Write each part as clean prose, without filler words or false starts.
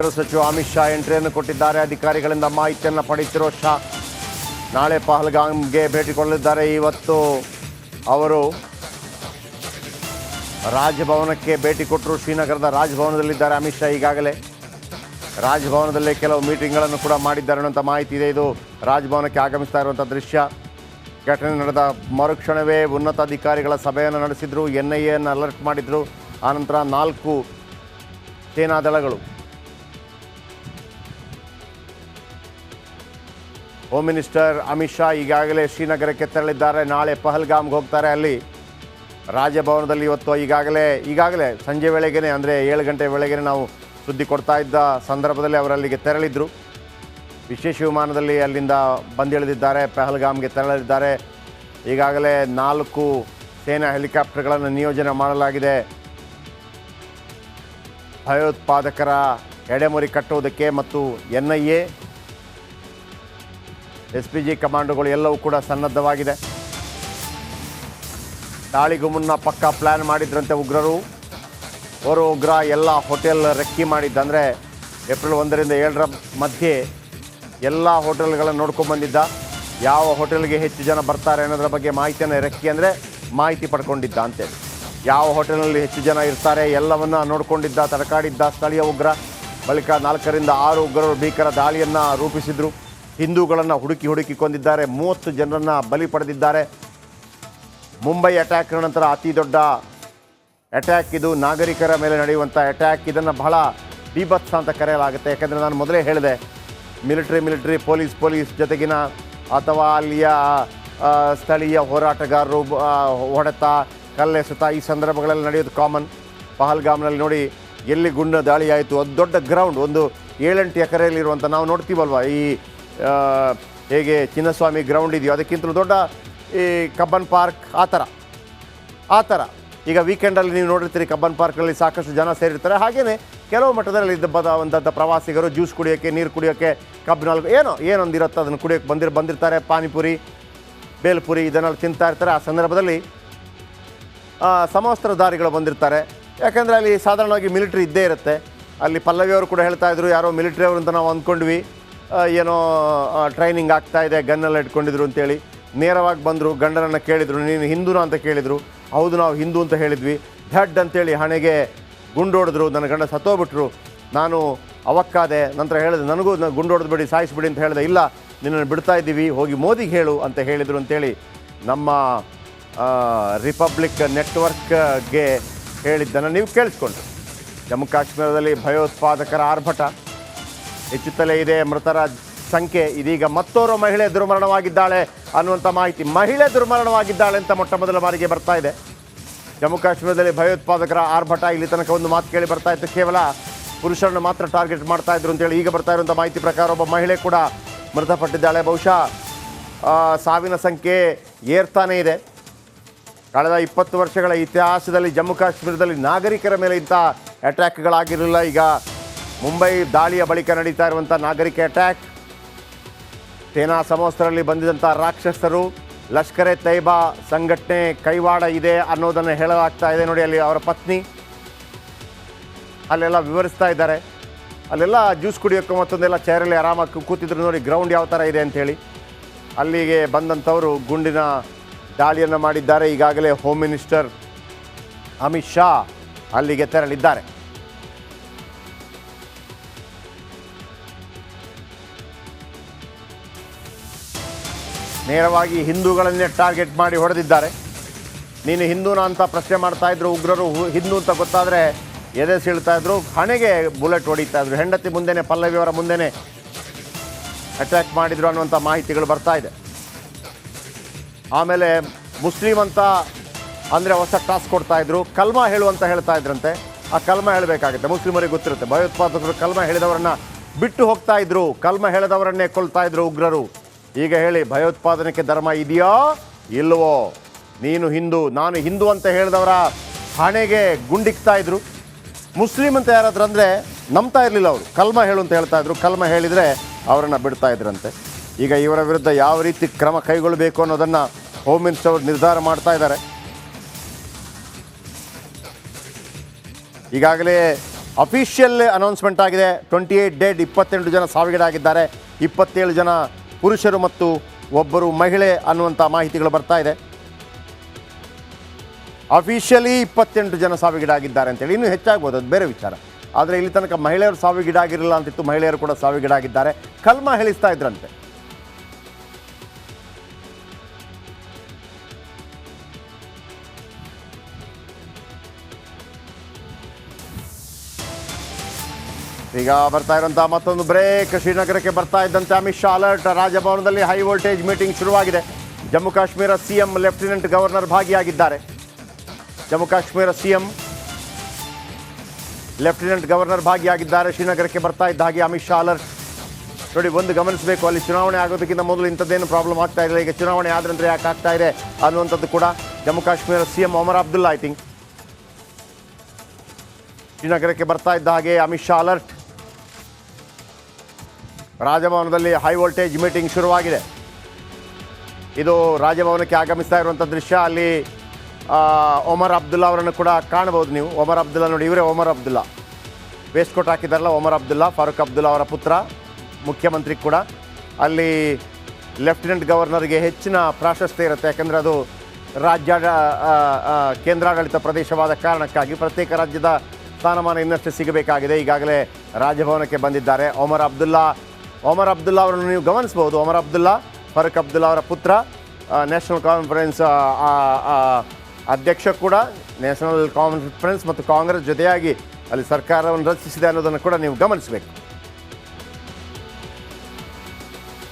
ಸಚಿವ ಅಮಿತ್ ಶಾ ಎಂಟ್ರಿಯನ್ನು ಕೊಟ್ಟಿದ್ದಾರೆ. ಅಧಿಕಾರಿಗಳಿಂದ ಮಾಹಿತಿಯನ್ನು ಪಡೆಯುತ್ತಿರುವ ಶಾ ನಾಳೆ ಪಹಲ್ಗಾಮ್ಗೆ ಭೇಟಿ ಕೊಡಲಿದ್ದಾರೆ. ಇವತ್ತು ಅವರು ರಾಜಭವನಕ್ಕೆ ಭೇಟಿ ಕೊಟ್ಟರು. ಶ್ರೀನಗರದ ರಾಜಭವನದಲ್ಲಿದ್ದಾರೆ ಅಮಿತ್ ಶಾ. ಈಗಾಗಲೇ ರಾಜಭವನದಲ್ಲೇ ಕೆಲವು ಮೀಟಿಂಗ್ಗಳನ್ನು ಕೂಡ ಮಾಡಿದ್ದಾರೆ ಅನ್ನುವಂಥ ಮಾಹಿತಿ ಇದೆ. ಇದು ರಾಜಭವನಕ್ಕೆ ಆಗಮಿಸ್ತಾ ಇರುವಂಥ ದೃಶ್ಯ. ಘಟನೆ ನಡೆದ ಮರುಕ್ಷಣವೇ ಉನ್ನತ ಅಧಿಕಾರಿಗಳ ಸಭೆಯನ್ನು ನಡೆಸಿದರು. NIAಯನ್ನು ಅಲರ್ಟ್ ಮಾಡಿದರು. ಆನಂತರ 4 ಸೇನಾ ದಳಗಳು ಹೋಮ್ ಮಿನಿಸ್ಟರ್ ಅಮಿತ್ ಶಾ ಈಗಾಗಲೇ ಶ್ರೀನಗರಕ್ಕೆ ತೆರಳಿದ್ದಾರೆ. ನಾಳೆ ಪಹಲ್ಗಾಮ್ಗೆ ಹೋಗ್ತಾರೆ. ಅಲ್ಲಿ ರಾಜಭವನದಲ್ಲಿ ಇವತ್ತು ಈಗಾಗಲೇ ಸಂಜೆ ವೇಳೆಗೇ ಅಂದರೆ 7 ಗಂಟೆ ವೇಳೆಗೆ ನಾವು ಸುದ್ದಿ ಕೊಡ್ತಾ ಇದ್ದ ಸಂದರ್ಭದಲ್ಲಿ ಅವರಲ್ಲಿಗೆ ತೆರಳಿದ್ರು. ವಿಶೇಷ ವಿಮಾನದಲ್ಲಿ ಅಲ್ಲಿಂದ ಬಂದಿಳಿದಿದ್ದಾರೆ. ಪಹಲ್ಗಾಮ್ಗೆ ತೆರಳಿದ್ದಾರೆ. ಈಗಾಗಲೇ 4 ಸೇನಾ ಹೆಲಿಕಾಪ್ಟರ್ಗಳನ್ನು ನಿಯೋಜನೆ ಮಾಡಲಾಗಿದೆ. ಭಯೋತ್ಪಾದಕರ ಎಡೆಮುರಿ ಕಟ್ಟುವುದಕ್ಕೆ ಮತ್ತು NIA SPG ಕಮಾಂಡೋಗಳು ಎಲ್ಲವೂ ಕೂಡ ಸನ್ನದ್ಧವಾಗಿದೆ. ದಾಳಿಗೂ ಮುನ್ನ ಪಕ್ಕಾ ಪ್ಲ್ಯಾನ್ ಮಾಡಿದ್ರಂತೆ ಉಗ್ರರು. ಉಗ್ರ ಎಲ್ಲ ಹೋಟೆಲ್ ರೆಕ್ಕಿ ಮಾಡಿದ್ದ, ಅಂದರೆ ಏಪ್ರಿಲ್ 1ರಿಂದ 7ರ ಮಧ್ಯೆ ಎಲ್ಲ ಹೋಟೆಲ್ಗಳನ್ನು ನೋಡ್ಕೊಂಡ್ಬಂದಿದ್ದ. ಯಾವ ಹೋಟೆಲ್ಗೆ ಹೆಚ್ಚು ಜನ ಬರ್ತಾರೆ ಅನ್ನೋದ್ರ ಬಗ್ಗೆ ಮಾಹಿತಿಯನ್ನು ರೆಕ್ಕಿ ಅಂದರೆ ಮಾಹಿತಿ ಪಡ್ಕೊಂಡಿದ್ದ ಅಂತೇಳಿ. ಯಾವ ಹೋಟೆಲ್ನಲ್ಲಿ ಹೆಚ್ಚು ಜನ ಇರ್ತಾರೆ ಎಲ್ಲವನ್ನು ನೋಡ್ಕೊಂಡಿದ್ದ, ತಡಕಾಡಿದ್ದ ಸ್ಥಳೀಯ ಉಗ್ರ. ಬಳಿಕ 4ರಿಂದ 6 ಉಗ್ರರು ಭೀಕರ ದಾಳಿಯನ್ನು ರೂಪಿಸಿದರು. ಹಿಂದೂಗಳನ್ನು ಹುಡುಕಿ ಕೊಂದಿದ್ದಾರೆ. 30 ಜನರನ್ನು ಬಲಿ ಪಡೆದಿದ್ದಾರೆ. ಮುಂಬೈ ಅಟ್ಯಾಕ್ ನಂತರ ಅತಿ ದೊಡ್ಡ ಅಟ್ಯಾಕ್ ಇದು. ನಾಗರಿಕರ ಮೇಲೆ ನಡೆಯುವಂಥ ಅಟ್ಯಾಕ್. ಇದನ್ನು ಬಹಳ ಬೀಭತ್ಸ ಅಂತ ಕರೆಯಲಾಗುತ್ತೆ. ಯಾಕೆಂದರೆ ನಾನು ಮೊದಲೇ ಹೇಳಿದೆ, ಮಿಲಿಟರಿ ಪೊಲೀಸ್ ಜೊತೆಗಿನ ಅಥವಾ ಅಲ್ಲಿಯ ಸ್ಥಳೀಯ ಹೋರಾಟಗಾರರು ಹೊಡೆತ, ಕಲ್ಲೆಸೆತ ಈ ಸಂದರ್ಭಗಳಲ್ಲಿ ನಡೆಯೋದು ಕಾಮನ್. ಪಹಲ್ಗಾಮ್ನಲ್ಲಿ ನೋಡಿ ಎಲ್ಲಿ ಗುಂಡ ದಾಳಿ ಆಯಿತು. ಅದು ದೊಡ್ಡ ಗ್ರೌಂಡ್, ಒಂದು 7-8 ಎಕರೆಯಲ್ಲಿರುವಂಥ, ನಾವು ನೋಡ್ತೀವಲ್ವ ಈ ಹೇಗೆ ಚಿನ್ನಸ್ವಾಮಿ ಗ್ರೌಂಡ್ ಇದೆಯೋ ಅದಕ್ಕಿಂತಲೂ ದೊಡ್ಡ ಈ ಕಬ್ಬನ್ ಪಾರ್ಕ್ ಆ ಥರ. ಈಗ ವೀಕೆಂಡಲ್ಲಿ ನೀವು ನೋಡಿರ್ತೀರಿ ಕಬ್ಬನ್ ಪಾರ್ಕಲ್ಲಿ ಸಾಕಷ್ಟು ಜನ ಸೇರಿರ್ತಾರೆ. ಹಾಗೆಯೇ ಕೆಲವು ಮಟ್ಟದಲ್ಲಿ ಬಂದಂಥ ಪ್ರವಾಸಿಗರು ಜ್ಯೂಸ್ ಕುಡಿಯೋಕ್ಕೆ, ನೀರು ಕುಡಿಯೋಕ್ಕೆ, ಕಬ್ಬಿನಲ್ಲಿ ಏನೊಂದಿರುತ್ತೆ ಅದನ್ನು ಕುಡಿಯೋಕ್ಕೆ ಬಂದಿರ್ತಾರೆ. ಪಾನಿಪುರಿ, ಬೇಲ್ಪುರಿ ಇದನ್ನೆಲ್ಲ ತಿಂತಾ ಇರ್ತಾರೆ. ಆ ಸಂದರ್ಭದಲ್ಲಿ ಸಮವಸ್ತ್ರಧಾರಿಗಳು ಬಂದಿರ್ತಾರೆ. ಯಾಕೆಂದರೆ ಅಲ್ಲಿ ಸಾಧಾರಣವಾಗಿ ಮಿಲಿಟ್ರಿ ಇದ್ದೇ ಇರುತ್ತೆ. ಅಲ್ಲಿ ಪಲ್ಲವಿಯವರು ಕೂಡ ಹೇಳ್ತಾ ಇದ್ರು, ಯಾರೋ ಮಿಲಿಟ್ರಿ ಅವರು ಅಂತ ನಾವು ಅಂದ್ಕೊಂಡ್ವಿ, ಏನೋ ಟ್ರೈನಿಂಗ್ ಆಗ್ತಾಯಿದೆ, ಗನ್ನೆಲ್ಲ ಇಟ್ಕೊಂಡಿದ್ರು ಅಂತೇಳಿ. ನೇರವಾಗಿ ಬಂದರು, ಗಂಡನನ್ನು ಕೇಳಿದರು, ನೀನು ಹಿಂದೂನ ಅಂತ ಕೇಳಿದರು. ಹೌದು, ನಾವು ಹಿಂದೂ ಅಂತ ಹೇಳಿದ್ವಿ. ಧಡ್ ಅಂತೇಳಿ ಹಣೆಗೆ ಗುಂಡೊಡೆದ್ರು. ನನ್ನ ಗಂಡ ಸತ್ತೋಗ್ಬಿಟ್ರು. ನಾನು ಅವಕ್ಕಾದೆ. ನಂತರ ಹೇಳಿದೆ, ನನಗೂ ಗುಂಡೊಡೆದ್ಬಿಡಿ, ಸಾಯಿಸ್ಬಿಡಿ ಅಂತ ಹೇಳಿದೆ. ಇಲ್ಲ, ನಿನ್ನನ್ನು ಬಿಡ್ತಾ ಇದ್ದೀವಿ, ಹೋಗಿ ಮೋದಿಗೆ ಹೇಳು ಅಂತ ಹೇಳಿದರು ಅಂತೇಳಿ ನಮ್ಮ ರಿಪಬ್ಲಿಕ್ ನೆಟ್ವರ್ಕ್ಗೆ ಹೇಳಿದ್ದನ್ನು ನೀವು ಕೇಳಿಸ್ಕೊಂಡ್ರು. ಜಮ್ಮು ಕಾಶ್ಮೀರದಲ್ಲಿ ಭಯೋತ್ಪಾದಕರ ಆರ್ಭಟ ಹೆಚ್ಚುತ್ತಲೇ ಇದೆ. ಮೃತರ ಸಂಖ್ಯೆ ಇದೀಗ ಮತ್ತೋರ್ವ ಮಹಿಳೆ ದುರ್ಮರಣವಾಗಿದ್ದಾಳೆ ಅನ್ನುವಂಥ ಮಾಹಿತಿ. ಮಹಿಳೆ ದುರ್ಮರಣವಾಗಿದ್ದಾಳೆ ಅಂತ ಮೊಟ್ಟ ಮೊದಲ ಬಾರಿಗೆ ಬರ್ತಾ ಇದೆ. ಜಮ್ಮು ಕಾಶ್ಮೀರದಲ್ಲಿ ಭಯೋತ್ಪಾದಕರ ಆರ್ಭಟ. ಇಲ್ಲಿ ತನಕ ಒಂದು ಮಾತು ಕೇಳಿ ಬರ್ತಾ ಇತ್ತು, ಕೇವಲ ಪುರುಷರನ್ನು ಮಾತ್ರ ಟಾರ್ಗೆಟ್ ಮಾಡ್ತಾ ಇದ್ರು ಅಂತೇಳಿ. ಈಗ ಬರ್ತಾ ಇರುವಂಥ ಮಾಹಿತಿ ಪ್ರಕಾರ ಒಬ್ಬ ಮಹಿಳೆ ಕೂಡ ಮೃತಪಟ್ಟಿದ್ದಾಳೆ. ಬಹುಶಃ ಸಾವಿನ ಸಂಖ್ಯೆ ಏರ್ತಾನೇ ಇದೆ. ಕಳೆದ 20 ವರ್ಷಗಳ ಇತಿಹಾಸದಲ್ಲಿ ಜಮ್ಮು ಕಾಶ್ಮೀರದಲ್ಲಿ ನಾಗರಿಕರ ಮೇಲೆ ಇಂಥ ಅಟ್ಯಾಕ್ಗಳಾಗಿರಲಿಲ್ಲ. ಈಗ ಮುಂಬೈ ದಾಳಿಯ ಬಳಿಕ ನಡೀತಾ ಇರುವಂಥ ನಾಗರಿಕ ಅಟ್ಯಾಕ್. ಸೇನಾ ಸಮವಸ್ತ್ರದಲ್ಲಿ ಬಂದಿದ್ದಂಥ ರಾಕ್ಷಸರು, ಲಷ್ಕರ್ ಎ ತೈಬಾ ಸಂಘಟನೆ ಕೈವಾಡ ಇದೆ ಅನ್ನೋದನ್ನು ಹೇಳಲಾಗ್ತಾ ಇದೆ. ನೋಡಿ, ಅಲ್ಲಿ ಅವರ ಪತ್ನಿ ಅಲ್ಲೆಲ್ಲ ವಿವರಿಸ್ತಾ ಇದ್ದಾರೆ. ಅಲ್ಲೆಲ್ಲ ಜ್ಯೂಸ್ ಕುಡಿಯೋಕ್ಕೆ ಮತ್ತೊಂದೆಲ್ಲ ಚೇರಲ್ಲಿ ಆರಾಮಾಗಿ ಕೂತಿದ್ರು. ನೋಡಿ ಗ್ರೌಂಡ್ ಯಾವ ಥರ ಇದೆ ಅಂಥೇಳಿ. ಅಲ್ಲಿಗೆ ಬಂದಂಥವರು ಗುಂಡಿನ ದಾಳಿಯನ್ನು ಮಾಡಿದ್ದಾರೆ. ಈಗಾಗಲೇ ಹೋಮ್ ಮಿನಿಸ್ಟರ್ ಅಮಿತ್ ಶಾ ಅಲ್ಲಿಗೆ ತೆರಳಿದ್ದಾರೆ. ನೇರವಾಗಿ ಹಿಂದೂಗಳನ್ನೇ ಟಾರ್ಗೆಟ್ ಮಾಡಿ ಹೊಡೆದಿದ್ದಾರೆ. ನೀನು ಹಿಂದೂನ ಅಂತ ಪ್ರಶ್ನೆ ಮಾಡ್ತಾ ಇದ್ರು ಉಗ್ರರು. ಹಿಂದೂ ಅಂತ ಗೊತ್ತಾದರೆ ಎದೆ ಸೀಳ್ತಾ ಇದ್ರು, ಹಣೆಗೆ ಬುಲೆಟ್ ಹೊಡಿತಾ ಇದ್ರು. ಹೆಂಡತಿ ಮುಂದೆನೇ, ಪಲ್ಲವಿಯವರ ಮುಂದೆನೇ ಅಟ್ಯಾಕ್ ಮಾಡಿದ್ರು ಅನ್ನುವಂಥ ಮಾಹಿತಿಗಳು ಬರ್ತಾ ಇದೆ. ಆಮೇಲೆ ಮುಸ್ಲಿಂ ಅಂತ ಅಂದರೆ ಹೊಸ ಟಾಸ್ಕ್ ಕೊಡ್ತಾಯಿದ್ರು. ಕಲ್ಮಾ ಹೇಳುವಂತ ಹೇಳ್ತಾ ಇದ್ರಂತೆ. ಆ ಕಲ್ಮಾ ಹೇಳಬೇಕಾಗುತ್ತೆ. ಮುಸ್ಲಿಮರಿಗೆ ಗೊತ್ತಿರುತ್ತೆ, ಭಯೋತ್ಪಾದಕರು ಕಲ್ಮಾ ಹೇಳಿದವರನ್ನು ಬಿಟ್ಟು ಹೋಗ್ತಾ ಇದ್ರು, ಕಲ್ಮಾ ಹೇಳಿದವರನ್ನೇ ಕೊಲ್ತಾ ಇದ್ರು ಉಗ್ರರು. ಈಗ ಹೇಳಿ, ಭಯೋತ್ಪಾದನೆಗೆ ಧರ್ಮ ಇದೆಯೋ ಇಲ್ಲವೋ? ನೀನು ಹಿಂದೂ, ನಾನು ಹಿಂದೂ ಅಂತ ಹೇಳಿದವರ ಹಣೆಗೆ ಗುಂಡಿಕ್ತಾ ಇದ್ರು. ಮುಸ್ಲಿಂ ಅಂತ ಯಾರಾದ್ರೂ ಅಂದರೆ ನಂಬ್ತಾ ಇರಲಿಲ್ಲ ಅವರು. ಕಲ್ಮಾ ಹೇಳು ಅಂತ ಹೇಳ್ತಾ ಇದ್ರು. ಕಲ್ಮಾ ಹೇಳಿದರೆ ಅವರನ್ನು ಬಿಡ್ತಾ ಇದ್ರಂತೆ. ಈಗ ಇವರ ವಿರುದ್ಧ ಯಾವ ರೀತಿ ಕ್ರಮ ಕೈಗೊಳ್ಳಬೇಕು ಅನ್ನೋದನ್ನು ಹೋಮ್ ಮಿನಿಸ್ಟರ್ ಅವರು ನಿರ್ಧಾರ ಮಾಡ್ತಾ ಇದ್ದಾರೆ. ಈಗಾಗಲೇ ಅಫಿಷಿಯಲ್ ಅನೌನ್ಸ್ಮೆಂಟ್ ಆಗಿದೆ. 28 ಡೆಡ್, 28 ಜನ ಸಾವಿಗೀಡಾಗಿದ್ದಾರೆ, 27 ಜನ ಪುರುಷರು ಮತ್ತು ಒಬ್ಬರು ಮಹಿಳೆ ಅನ್ನುವಂಥ ಮಾಹಿತಿಗಳು ಬರ್ತಾ ಇದೆ. ಅಫಿಷಿಯಲಿ 28 ಜನ ಸಾವಿಗೀಡಾಗಿದ್ದಾರೆ ಅಂತೇಳಿ. ಇನ್ನೂ ಹೆಚ್ಚಾಗ್ಬೋದು, ಅದು ಬೇರೆ ವಿಚಾರ. ಆದರೆ ಇಲ್ಲಿ ತನಕ ಮಹಿಳೆಯರು ಸಾವಿಗೀಡಾಗಿರಲಿಲ್ಲ ಅಂತಿತ್ತು, ಮಹಿಳೆಯರು ಕೂಡ ಸಾವಿಗೀಡಾಗಿದ್ದಾರೆ. ಕಲ್ಮ ಹೇಳಿಸ್ತಾ ಇದ್ರಂತೆ. ಈಗ ಬರ್ತಾ ಇರುವಂಥ ಮತ್ತೊಂದು ಬ್ರೇಕ್. ಶ್ರೀನಗರಕ್ಕೆ ಬರ್ತಾ ಇದ್ದಂತೆ ಅಮಿತ್ ಶಾ ಅಲರ್ಟ್. ರಾಜಭವನದಲ್ಲಿ ಹೈ ವೋಲ್ಟೇಜ್ ಮೀಟಿಂಗ್ ಶುರುವಾಗಿದೆ. Jammu Kashmir C M lieutenant governor ಭಾಗಿಯಾಗಿದ್ದಾರೆ. Jammu Kashmir C M lieutenant governor ಭಾಗಿಯಾಗಿದ್ದಾರೆ. ಶ್ರೀನಗರಕ್ಕೆ ಬರ್ತಾ ಇದ್ದ ಹಾಗೆ ಅಮಿತ್ ಶಾ ಅಲರ್ಟ್. ನೋಡಿ, ಒಂದು ಗಮನಿಸಬೇಕು, ಅಲ್ಲಿ ಚುನಾವಣೆ ಆಗೋದಕ್ಕಿಂತ ಮೊದಲು ಇಂಥದ್ದೇನು ಪ್ರಾಬ್ಲಮ್ ಆಗ್ತಾ ಇಲ್ಲ. ಈಗ ಚುನಾವಣೆ ಆದ ನಂತರ ಯಾಕೆ ಆಗ್ತಾ ಇದೆ ಅನ್ನುವಂಥದ್ದು ಕೂಡ Jammu Kashmir C M Omar Abdullah I think ಶ್ರೀನಗರಕ್ಕೆ ಬರ್ತಾ ಇದ್ದ ಹಾಗೆ ಅಮಿತ್ ಶಾ ಅಲರ್ಟ್. ರಾಜಭವನದಲ್ಲಿ ಹೈ ವೋಲ್ಟೇಜ್ ಮೀಟಿಂಗ್ ಶುರುವಾಗಿದೆ. ಇದು ರಾಜಭವನಕ್ಕೆ ಆಗಮಿಸ್ತಾ ಇರುವಂಥ ದೃಶ್ಯ. ಅಲ್ಲಿ ಒಮರ್ ಅಬ್ದುಲ್ಲಾ ಅವರನ್ನು ಕೂಡ ಕಾಣಬಹುದು ನೀವು. ಒಮರ್ ಅಬ್ದುಲ್ಲಾ ನೋಡಿ, ಇವರೇ ಒಮರ್ ಅಬ್ದುಲ್ಲಾ, ವೇಸ್ಟ್ ಕೋಟ್ ಹಾಕಿದ್ದಾರಲ್ಲ, ಒಮರ್ ಅಬ್ದುಲ್ಲಾ, ಫಾರೂಕ್ ಅಬ್ದುಲ್ಲಾ ಅವರ ಪುತ್ರ, ಮುಖ್ಯಮಂತ್ರಿ ಕೂಡ. ಅಲ್ಲಿ ಲೆಫ್ಟಿನೆಂಟ್ ಗವರ್ನರ್ಗೆ ಹೆಚ್ಚಿನ ಪ್ರಾಶಸ್ತ್ಯ ಇರುತ್ತೆ, ಯಾಕೆಂದರೆ ಅದು ಕೇಂದ್ರಾಡಳಿತ ಪ್ರದೇಶವಾದ ಕಾರಣಕ್ಕಾಗಿ ಪ್ರತ್ಯೇಕ ರಾಜ್ಯದ ಸ್ಥಾನಮಾನ ಇನ್ನಷ್ಟು ಸಿಗಬೇಕಾಗಿದೆ. ಈಗಾಗಲೇ ರಾಜಭವನಕ್ಕೆ ಬಂದಿದ್ದಾರೆ ಒಮರ್ ಅಬ್ದುಲ್ಲಾ ಅವರನ್ನು ನೀವು ಗಮನಿಸಬಹುದು. ಒಮರ್ ಅಬ್ದುಲ್ಲಾ, ಫಾರೂಕ್ ಅಬ್ದುಲ್ಲಾ ಅವರ ಪುತ್ರ, ನ್ಯಾಷನಲ್ ಕಾನ್ಫರೆನ್ಸ್ ಅಧ್ಯಕ್ಷ ಕೂಡ. ನ್ಯಾಷನಲ್ ಕಾನ್ಫರೆನ್ಸ್ ಮತ್ತು ಕಾಂಗ್ರೆಸ್ ಜೊತೆಯಾಗಿ ಅಲ್ಲಿ ಸರ್ಕಾರವನ್ನು ರಚಿಸಿದೆ ಅನ್ನೋದನ್ನು ಕೂಡ ನೀವು ಗಮನಿಸಬೇಕು.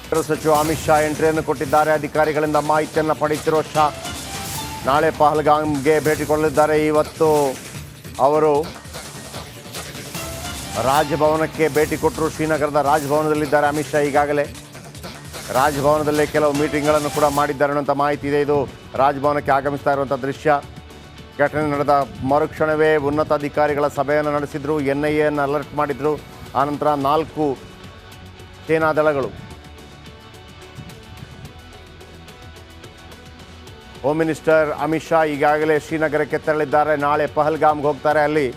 ಗೃಹ ಸಚಿವ ಅಮಿತ್ ಶಾ ಎಂಟ್ರಿಯನ್ನು ಕೊಟ್ಟಿದ್ದಾರೆ. ಅಧಿಕಾರಿಗಳಿಂದ ಮಾಹಿತಿಯನ್ನು ಪಡೆಯುತ್ತಿರುವ ಶಾ ನಾಳೆ ಪಹಲ್ಗಾಮ್ಗೆ ಭೇಟಿ ಕೊಡಲಿದ್ದಾರೆ. ಇವತ್ತು ಅವರು ರಾಜಭವನಕ್ಕೆ ಭೇಟಿ ಕೊಟ್ಟರು. ಶ್ರೀನಗರದ ರಾಜಭವನದಲ್ಲಿದ್ದಾರೆ ಅಮಿತ್ ಶಾ. ಈಗಾಗಲೇ ರಾಜಭವನದಲ್ಲೇ ಕೆಲವು ಮೀಟಿಂಗ್ಗಳನ್ನು ಕೂಡ ಮಾಡಿದ್ದಾರೆ ಅನ್ನೋಂಥ ಮಾಹಿತಿ ಇದೆ. ಇದು ರಾಜಭವನಕ್ಕೆ ಆಗಮಿಸ್ತಾ ಇರುವಂಥ ದೃಶ್ಯ. ಘಟನೆ ನಡೆದ ಮರುಕ್ಷಣವೇ ಉನ್ನತ ಅಧಿಕಾರಿಗಳ ಸಭೆಯನ್ನು ನಡೆಸಿದರು. NIAಯನ್ನು ಅಲರ್ಟ್ ಮಾಡಿದರು. ಆನಂತರ 4 ಸೇನಾ ದಳಗಳು, ಹೋಮ್ ಮಿನಿಸ್ಟರ್ ಅಮಿತ್ ಶಾ ಈಗಾಗಲೇ ಶ್ರೀನಗರಕ್ಕೆ ತೆರಳಿದ್ದಾರೆ. ನಾಳೆ ಪಹಲ್ಗಾಮ್ಗೆ ಹೋಗ್ತಾರೆ. ಅಲ್ಲಿ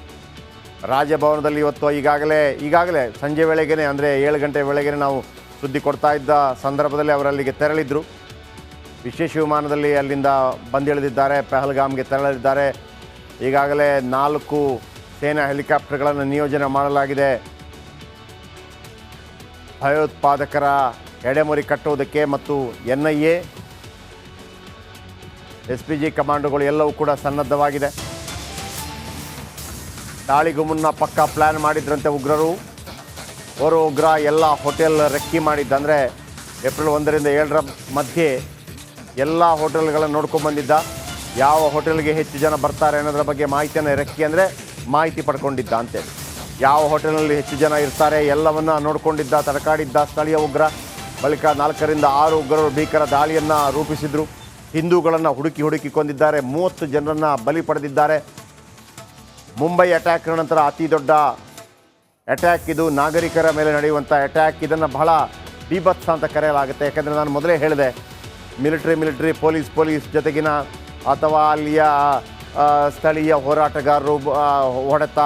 ರಾಜಭವನದಲ್ಲಿ ಇವತ್ತು ಈಗಾಗಲೇ ಸಂಜೆ ವೇಳೆಗೇ, ಅಂದರೆ 7 ಗಂಟೆ ವೇಳೆಗೆ ನಾವು ಸುದ್ದಿ ಕೊಡ್ತಾ ಇದ್ದ ಸಂದರ್ಭದಲ್ಲಿ ಅವರಲ್ಲಿಗೆ ತೆರಳಿದ್ರು. ವಿಶೇಷ ವಿಮಾನದಲ್ಲಿ ಅಲ್ಲಿಂದ ಬಂದಿಳಿದಿದ್ದಾರೆ, ಪಹಲ್ಗಾಮ್ಗೆ ತೆರಳಿದ್ದಾರೆ. ಈಗಾಗಲೇ 4 ಸೇನಾ ಹೆಲಿಕಾಪ್ಟರ್ಗಳನ್ನು ನಿಯೋಜನೆ ಮಾಡಲಾಗಿದೆ. ಭಯೋತ್ಪಾದಕರ ಎಡೆಮುರಿ ಕಟ್ಟುವುದಕ್ಕೆ ಮತ್ತು NIA, SPG ಕಮಾಂಡೋಗಳು ಎಲ್ಲವೂ ಕೂಡ ಸನ್ನದ್ಧವಾಗಿದೆ. ದಾಳಿಗೂ ಮುನ್ನ ಪಕ್ಕಾ ಪ್ಲ್ಯಾನ್ ಮಾಡಿದ್ರಂತೆ ಉಗ್ರರು. ಓರ್ವ ಉಗ್ರ ಎಲ್ಲ ಹೋಟೆಲ್ ರೆಕ್ಕಿ ಮಾಡಿದ್ದ, ಅಂದರೆ ಏಪ್ರಿಲ್ 1ರಿಂದ 7ರ ಮಧ್ಯೆ ಎಲ್ಲ ಹೋಟೆಲ್ಗಳನ್ನು ನೋಡ್ಕೊಂಡ್ಬಂದಿದ್ದ. ಯಾವ ಹೋಟೆಲ್ಗೆ ಹೆಚ್ಚು ಜನ ಬರ್ತಾರೆ ಅನ್ನೋದ್ರ ಬಗ್ಗೆ ಮಾಹಿತಿಯನ್ನು, ರೆಕ್ಕಿ ಅಂದರೆ ಮಾಹಿತಿ ಪಡ್ಕೊಂಡಿದ್ದ ಅಂತೇಳಿ. ಯಾವ ಹೋಟೆಲ್ನಲ್ಲಿ ಹೆಚ್ಚು ಜನ ಇರ್ತಾರೆ ಎಲ್ಲವನ್ನು ನೋಡಿಕೊಂಡಿದ್ದ, ತಡಕಾಡಿದ್ದ ಸ್ಥಳೀಯ ಉಗ್ರ. ಬಳಿಕ 4ರಿಂದ 6 ಉಗ್ರರು ಭೀಕರ ದಾಳಿಯನ್ನು ರೂಪಿಸಿದರು. ಹಿಂದೂಗಳನ್ನು ಹುಡುಕಿ ಕೊಂದಿದ್ದಾರೆ. 30 ಜನರನ್ನು ಬಲಿ ಪಡೆದಿದ್ದಾರೆ. ಮುಂಬೈ ಅಟ್ಯಾಕ್ ನಂತರ ಅತಿ ದೊಡ್ಡ ಅಟ್ಯಾಕ್ ಇದು. ನಾಗರಿಕರ ಮೇಲೆ ನಡೆಯುವಂಥ ಅಟ್ಯಾಕ್. ಇದನ್ನು ಬಹಳ ಬೀಭತ್ಸ ಅಂತ ಕರೆಯಲಾಗುತ್ತೆ. ಯಾಕೆಂದರೆ ನಾನು ಮೊದಲೇ ಹೇಳಿದೆ, ಮಿಲಿಟರಿ ಪೊಲೀಸ್ ಜೊತೆಗಿನ ಅಥವಾ ಅಲ್ಲಿಯ ಸ್ಥಳೀಯ ಹೋರಾಟಗಾರರು ಹೊಡೆತ,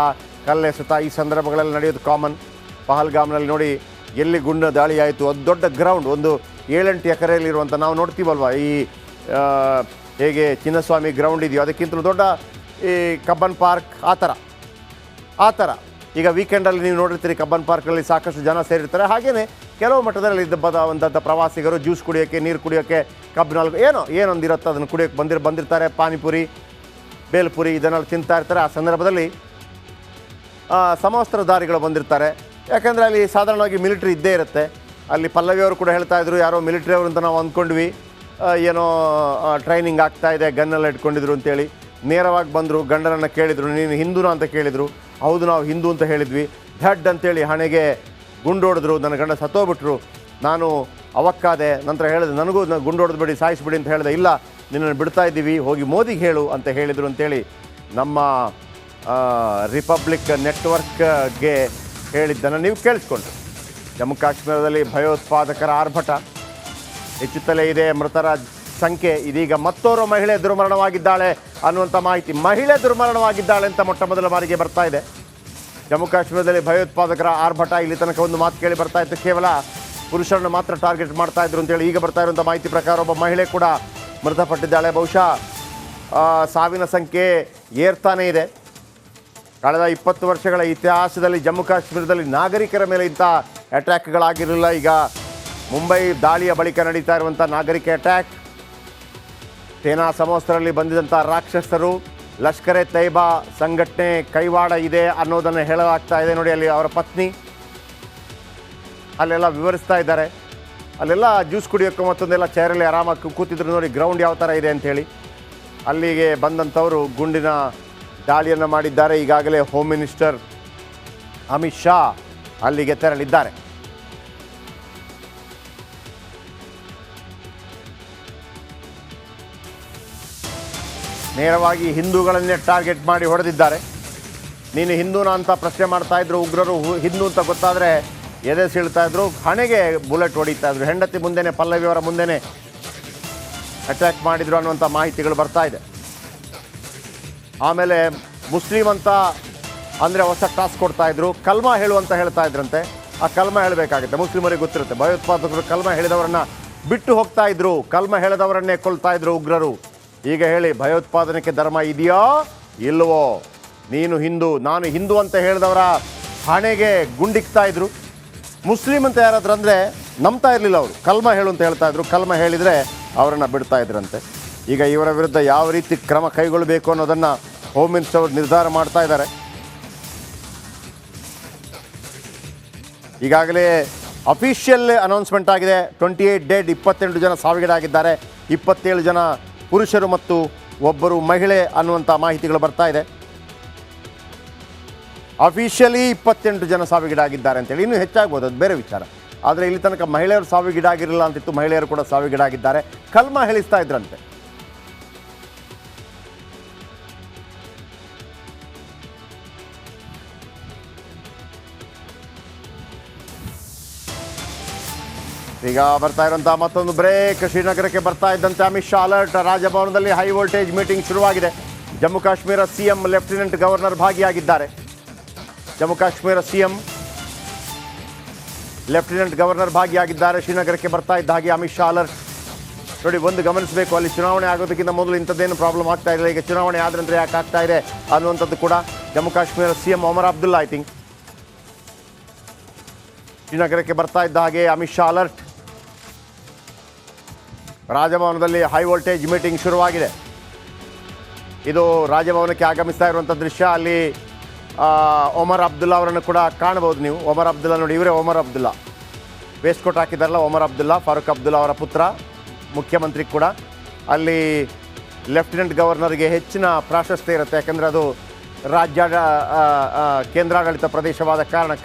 ಕಲ್ಲೆಸೆತ ಈ ಸಂದರ್ಭಗಳಲ್ಲಿ ನಡೆಯೋದು ಕಾಮನ್. ಪಹಲ್ಗಾಮ್ನಲ್ಲಿ ನೋಡಿ, ಎಲ್ಲಿ ಗುಂಡು ದಾಳಿ ಆಯಿತು, ಅದು ದೊಡ್ಡ ಗ್ರೌಂಡ್, ಒಂದು 7-8 ಎಕರೆಯಲ್ಲಿರುವಂಥ, ನಾವು ನೋಡ್ತೀವಲ್ವ ಈ ಹೇಗೆ ಚಿನ್ನಸ್ವಾಮಿ ಗ್ರೌಂಡ್ ಇದೆಯೋ ಅದಕ್ಕಿಂತಲೂ ದೊಡ್ಡ ಈ ಕಬ್ಬನ್ ಪಾರ್ಕ್, ಆ ಥರ. ಈಗ ವೀಕೆಂಡಲ್ಲಿ ನೀವು ನೋಡಿರ್ತೀರಿ, ಕಬ್ಬನ್ ಪಾರ್ಕಲ್ಲಿ ಸಾಕಷ್ಟು ಜನ ಸೇರಿರ್ತಾರೆ. ಹಾಗೆಯೇ ಕೆಲವು ಮಟ್ಟದಲ್ಲಿ ಬಂದಂಥ ಪ್ರವಾಸಿಗರು ಜ್ಯೂಸ್ ಕುಡಿಯೋಕ್ಕೆ, ನೀರು ಕುಡಿಯೋಕ್ಕೆ, ಕಬ್ಬಿನಲ್ಲಿ ಏನೊಂದಿರುತ್ತೆ ಅದನ್ನು ಕುಡಿಯೋಕ್ಕೆ ಬಂದಿರ್ತಾರೆ. ಪಾನಿಪುರಿ, ಬೇಲ್ಪುರಿ ಇದನ್ನೆಲ್ಲ ತಿಂತಾ ಇರ್ತಾರೆ. ಆ ಸಂದರ್ಭದಲ್ಲಿ ಸಮವಸ್ತ್ರಧಾರಿಗಳು ಬಂದಿರ್ತಾರೆ. ಯಾಕೆಂದರೆ ಅಲ್ಲಿ ಸಾಧಾರಣವಾಗಿ ಮಿಲಿಟ್ರಿ ಇದ್ದೇ ಇರುತ್ತೆ. ಅಲ್ಲಿ ಪಲ್ಲವಿಯವರು ಕೂಡ ಹೇಳ್ತಾ ಇದ್ರು, ಯಾರೋ ಮಿಲಿಟ್ರಿ ಅವರು ಅಂತ ನಾವು ಅಂದ್ಕೊಂಡ್ವಿ, ಏನೋ ಟ್ರೈನಿಂಗ್ ಆಗ್ತಾಯಿದೆ, ಗನ್ನೆಲ್ಲ ಇಟ್ಕೊಂಡಿದ್ರು ಅಂತೇಳಿ. ನೇರವಾಗಿ ಬಂದರು, ಗಂಡನನ್ನು ಕೇಳಿದರು, ನೀನು ಹಿಂದೂನ ಅಂತ ಕೇಳಿದರು. ಹೌದು, ನಾವು ಹಿಂದೂ ಅಂತ ಹೇಳಿದ್ವಿ. ಧಡ್ ಅಂತೇಳಿ ಹಣೆಗೆ ಗುಂಡೋಡಿದ್ರು. ನನ್ನ ಗಂಡ ಸತ್ತೋಗ್ಬಿಟ್ರು. ನಾನು ಅವಕ್ಕಾದೆ. ನಂತರ ಹೇಳಿದೆ, ನನಗೂ ಗುಂಡೋಡಿದ್ಬಿಡಿ, ಸಾಯಿಸ್ಬಿಡಿ ಅಂತ ಹೇಳಿದೆ. ಇಲ್ಲ, ನಿನ್ನನ್ನು ಬಿಡ್ತಾ ಇದ್ದೀವಿ, ಹೋಗಿ ಮೋದಿಗೆ ಹೇಳು ಅಂತ ಹೇಳಿದರು ಅಂತೇಳಿ ನಮ್ಮ ರಿಪಬ್ಲಿಕ್ ನೆಟ್ವರ್ಕ್ಗೆ ಹೇಳಿದ್ದನ್ನು ನೀವು ಕೇಳಿಸ್ಕೊಂಡ್ರು. ಜಮ್ಮು ಕಾಶ್ಮೀರದಲ್ಲಿ ಭಯೋತ್ಪಾದಕರ ಆರ್ಭಟ ಹೆಚ್ಚುತ್ತಲೇ ಇದೆ. ಮೃತರ ಸಂಖ್ಯೆ ಇದೀಗ ಮತ್ತೋರ್ವ ಮಹಿಳೆ ದುರ್ಮರಣವಾಗಿದ್ದಾಳೆ ಅನ್ನುವಂಥ ಮಾಹಿತಿ. ಮಹಿಳೆ ದುರ್ಮರಣವಾಗಿದ್ದಾಳೆ ಅಂತ ಮೊಟ್ಟ ಮೊದಲ ಬಾರಿಗೆ ಬರ್ತಾ ಇದೆ. ಜಮ್ಮು ಕಾಶ್ಮೀರದಲ್ಲಿ ಭಯೋತ್ಪಾದಕರ ಆರ್ಭಟ. ಇಲ್ಲಿ ತನಕ ಒಂದು ಮಾತು ಕೇಳಿ ಬರ್ತಾ ಇತ್ತು, ಕೇವಲ ಪುರುಷರನ್ನು ಮಾತ್ರ ಟಾರ್ಗೆಟ್ ಮಾಡ್ತಾ ಇದ್ರು ಅಂತೇಳಿ. ಈಗ ಬರ್ತಾ ಇರುವಂಥ ಮಾಹಿತಿ ಪ್ರಕಾರ ಒಬ್ಬ ಮಹಿಳೆ ಕೂಡ ಮೃತಪಟ್ಟಿದ್ದಾಳೆ. ಬಹುಶಃ ಸಾವಿನ ಸಂಖ್ಯೆ ಏರ್ತಾನೇ ಇದೆ. ಕಳೆದ 20 ವರ್ಷಗಳ ಇತಿಹಾಸದಲ್ಲಿ ಜಮ್ಮು ಕಾಶ್ಮೀರದಲ್ಲಿ ನಾಗರಿಕರ ಮೇಲೆ ಇಂಥ ಅಟ್ಯಾಕ್ಗಳಾಗಿರಲಿಲ್ಲ. ಈಗ ಮುಂಬೈ ದಾಳಿಯ ಬಳಿಕ ನಡೀತಾ ಇರುವಂಥ ನಾಗರಿಕ ಅಟ್ಯಾಕ್, ಸೇನಾ ಸಮವಸ್ತ್ರದಲ್ಲಿ ಬಂದಿದ್ದಂಥ ರಾಕ್ಷಸರು, ಲಷ್ಕರ್ ಎ ತೈಬಾ ಸಂಘಟನೆ ಕೈವಾಡ ಇದೆ ಅನ್ನೋದನ್ನು ಹೇಳಲಾಗ್ತಾ ಇದೆ. ನೋಡಿ, ಅಲ್ಲಿ ಅವರ ಪತ್ನಿ ಅಲ್ಲೆಲ್ಲ ವಿವರಿಸ್ತಾ ಇದ್ದಾರೆ. ಅಲ್ಲೆಲ್ಲ ಜ್ಯೂಸ್ ಕುಡಿಯೋಕ್ಕೆ ಮತ್ತೊಂದೆಲ್ಲ ಚೇರಲ್ಲಿ ಆರಾಮಾಗಿ ಕೂತಿದ್ರು. ನೋಡಿ ಗ್ರೌಂಡ್ ಯಾವ ಥರ ಇದೆ ಅಂಥೇಳಿ. ಅಲ್ಲಿಗೆ ಬಂದಂಥವರು ಗುಂಡಿನ ದಾಳಿಯನ್ನು ಮಾಡಿದ್ದಾರೆ. ಈಗಾಗಲೇ ಹೋಮ್ ಮಿನಿಸ್ಟರ್ ಅಮಿತ್ ಶಾ ಅಲ್ಲಿಗೆ ತೆರಳಿದ್ದಾರೆ. ನೇರವಾಗಿ ಹಿಂದೂಗಳನ್ನೇ ಟಾರ್ಗೆಟ್ ಮಾಡಿ ಹೊಡೆದಿದ್ದಾರೆ. ನೀನು ಹಿಂದೂನ ಅಂತ ಪ್ರಶ್ನೆ ಮಾಡ್ತಾ ಇದ್ರು ಉಗ್ರರು. ಹಿಂದೂ ಅಂತ ಗೊತ್ತಾದರೆ ಎದೆ ಸೀಳ್ತಾ ಇದ್ರು, ಹಣೆಗೆ ಬುಲೆಟ್ ಹೊಡಿತಾ ಇದ್ರು. ಹೆಂಡತಿ ಮುಂದೆನೇ, ಪಲ್ಲವಿ ಅವರ ಮುಂದೆನೇ ಅಟ್ಯಾಕ್ ಮಾಡಿದ್ರು ಅನ್ನುವಂಥ ಮಾಹಿತಿಗಳು ಬರ್ತಾ ಇದೆ. ಆಮೇಲೆ ಮುಸ್ಲಿಂ ಅಂತ ಅಂದರೆ ಹೊಸ ಟಾಸ್ಕ್ ಕೊಡ್ತಾ ಇದ್ರು. ಕಲ್ಮಾ ಹೇಳುವಂತ ಹೇಳ್ತಾ ಇದ್ರಂತೆ. ಆ ಕಲ್ಮಾ ಹೇಳಬೇಕಾಗುತ್ತೆ, ಮುಸ್ಲಿಮರಿಗೆ ಗೊತ್ತಿರುತ್ತೆ. ಭಯೋತ್ಪಾದಕರು ಕಲ್ಮಾ ಹೇಳಿದವರನ್ನ ಬಿಟ್ಟು ಹೋಗ್ತಾ ಇದ್ರು, ಕಲ್ಮಾ ಹೇಳಿದವರನ್ನೇ ಕೊಲ್ತಾ ಇದ್ರು ಉಗ್ರರು. ಈಗ ಹೇಳಿ, ಭಯೋತ್ಪಾದನೆಗೆ ಧರ್ಮ ಇದೆಯೋ ಇಲ್ವೋ? ನೀನು ಹಿಂದೂ, ನಾನು ಹಿಂದೂ ಅಂತ ಹೇಳಿದವರ ಹಣೆಗೆ ಗುಂಡಿಕ್ತಾ ಇದ್ರು. ಮುಸ್ಲಿಂ ಅಂತ ಯಾರಾದ್ರೂ ಅಂದರೆ ನಂಬ್ತಾ ಇರಲಿಲ್ಲ ಅವರು. ಕಲ್ಮಾ ಹೇಳು ಅಂತ ಹೇಳ್ತಾ ಇದ್ರು. ಕಲ್ಮಾ ಹೇಳಿದರೆ ಅವರನ್ನು ಬಿಡ್ತಾ ಇದ್ರಂತೆ. ಈಗ ಇವರ ವಿರುದ್ಧ ಯಾವ ರೀತಿ ಕ್ರಮ ಕೈಗೊಳ್ಳಬೇಕು ಅನ್ನೋದನ್ನು ಹೋಮ್ ಮಿನಿಸ್ಟರ್ ಅವರು ನಿರ್ಧಾರ ಮಾಡ್ತಾ ಇದ್ದಾರೆ. ಈಗಾಗಲೇ ಅಫಿಷಿಯಲ್ ಅನೌನ್ಸ್ಮೆಂಟ್ ಆಗಿದೆ. 28 ಡೆಡ್, 28 ಜನ ಸಾವಿಗೀಡಾಗಿದ್ದಾರೆ. 27 ಜನ ಪುರುಷರು ಮತ್ತು ಒಬ್ಬರು ಮಹಿಳೆ ಅನ್ನುವಂಥ ಮಾಹಿತಿಗಳು ಬರ್ತಾ ಇದೆ. ಅಫಿಷಿಯಲಿ 28 ಜನ ಸಾವಿಗೀಡಾಗಿದ್ದಾರೆ ಅಂತೇಳಿ. ಇನ್ನೂ ಹೆಚ್ಚಾಗ್ಬೋದು, ಅದು ಬೇರೆ ವಿಚಾರ. ಆದರೆ ಇಲ್ಲಿ ತನಕ ಮಹಿಳೆಯರು ಸಾವಿಗೀಡಾಗಿರಲಿಲ್ಲ ಅಂತಿತ್ತು. ಮಹಿಳೆಯರು ಕೂಡ ಸಾವಿಗೀಡಾಗಿದ್ದಾರೆ. ಕಲ್ಮಾ ಹೇಳಿಸ್ತಾ ಇದ್ರಂತೆ. ಈಗ ಬರ್ತಾ ಇರುವಂಥ ಮತ್ತೊಂದು ಬ್ರೇಕ್. ಶ್ರೀನಗರಕ್ಕೆ ಬರ್ತಾ ಇದ್ದಂತೆ ಅಮಿತ್ ಶಾ ಅಲರ್ಟ್. ರಾಜಭವನದಲ್ಲಿ ಹೈ ವೋಲ್ಟೇಜ್ ಮೀಟಿಂಗ್ ಶುರುವಾಗಿದೆ. Jammu Kashmir C M, lieutenant governor ಭಾಗಿಯಾಗಿದ್ದಾರೆ. Jammu Kashmir C M, lieutenant governor ಭಾಗಿಯಾಗಿದ್ದಾರೆ. ಶ್ರೀನಗರಕ್ಕೆ ಬರ್ತಾ ಇದ್ದ ಹಾಗೆ ಅಮಿತ್ ಶಾ ಅಲರ್ಟ್. ನೋಡಿ, ಒಂದು ಗಮನಿಸಬೇಕು, ಅಲ್ಲಿ ಚುನಾವಣೆ ಆಗೋದಕ್ಕಿಂತ ಮೊದಲು ಇಂಥದ್ದೇನು ಪ್ರಾಬ್ಲಮ್ ಆಗ್ತಾ ಇಲ್ಲ. ಈಗ ಚುನಾವಣೆ ಆದ್ರಂದ್ರೆ ಯಾಕೆ ಆಗ್ತಾ ಇದೆ ಅನ್ನುವಂಥದ್ದು ಕೂಡ Jammu Kashmir C M Omar Abdullah I think ಶ್ರೀನಗರಕ್ಕೆ ಬರ್ತಾ ಇದ್ದ ಹಾಗೆ ಅಮಿತ್ ಶಾ ಅಲರ್ಟ್. ರಾಜಭವನದಲ್ಲಿ ಹೈ ವೋಲ್ಟೇಜ್ ಮೀಟಿಂಗ್ ಶುರುವಾಗಿದೆ. ಇದು ರಾಜಭವನಕ್ಕೆ ಆಗಮಿಸ್ತಾ ಇರುವಂಥ ದೃಶ್ಯ. ಅಲ್ಲಿ ಒಮರ್ ಅಬ್ದುಲ್ಲಾ ಅವರನ್ನು ಕೂಡ ಕಾಣಬಹುದು ನೀವು. ಒಮರ್ ಅಬ್ದುಲ್ಲಾ ನೋಡಿ, ಇವರೇ ಒಮರ್ ಅಬ್ದುಲ್ಲಾ. ವೇಸ್ಟ್ ಕೋಟ್ ಹಾಕಿದಾರಲ್ಲ, ಒಮರ್ ಅಬ್ದುಲ್ಲಾ, ಫಾರೂಕ್ ಅಬ್ದುಲ್ಲಾ ಅವರ ಪುತ್ರ, ಮುಖ್ಯಮಂತ್ರಿ ಕೂಡ. ಅಲ್ಲಿ ಲೆಫ್ಟಿನೆಂಟ್ ಗವರ್ನರ್ಗೆ ಹೆಚ್ಚಿನ ಪ್ರಾಶಸ್ತ್ಯ ಇರುತ್ತೆ, ಯಾಕಂದರೆ ಅದು ರಾಜ್ಯ ಕೇಂದ್ರಾಡಳಿತ ಪ್ರದೇಶವಾದ ಕಾರಣ.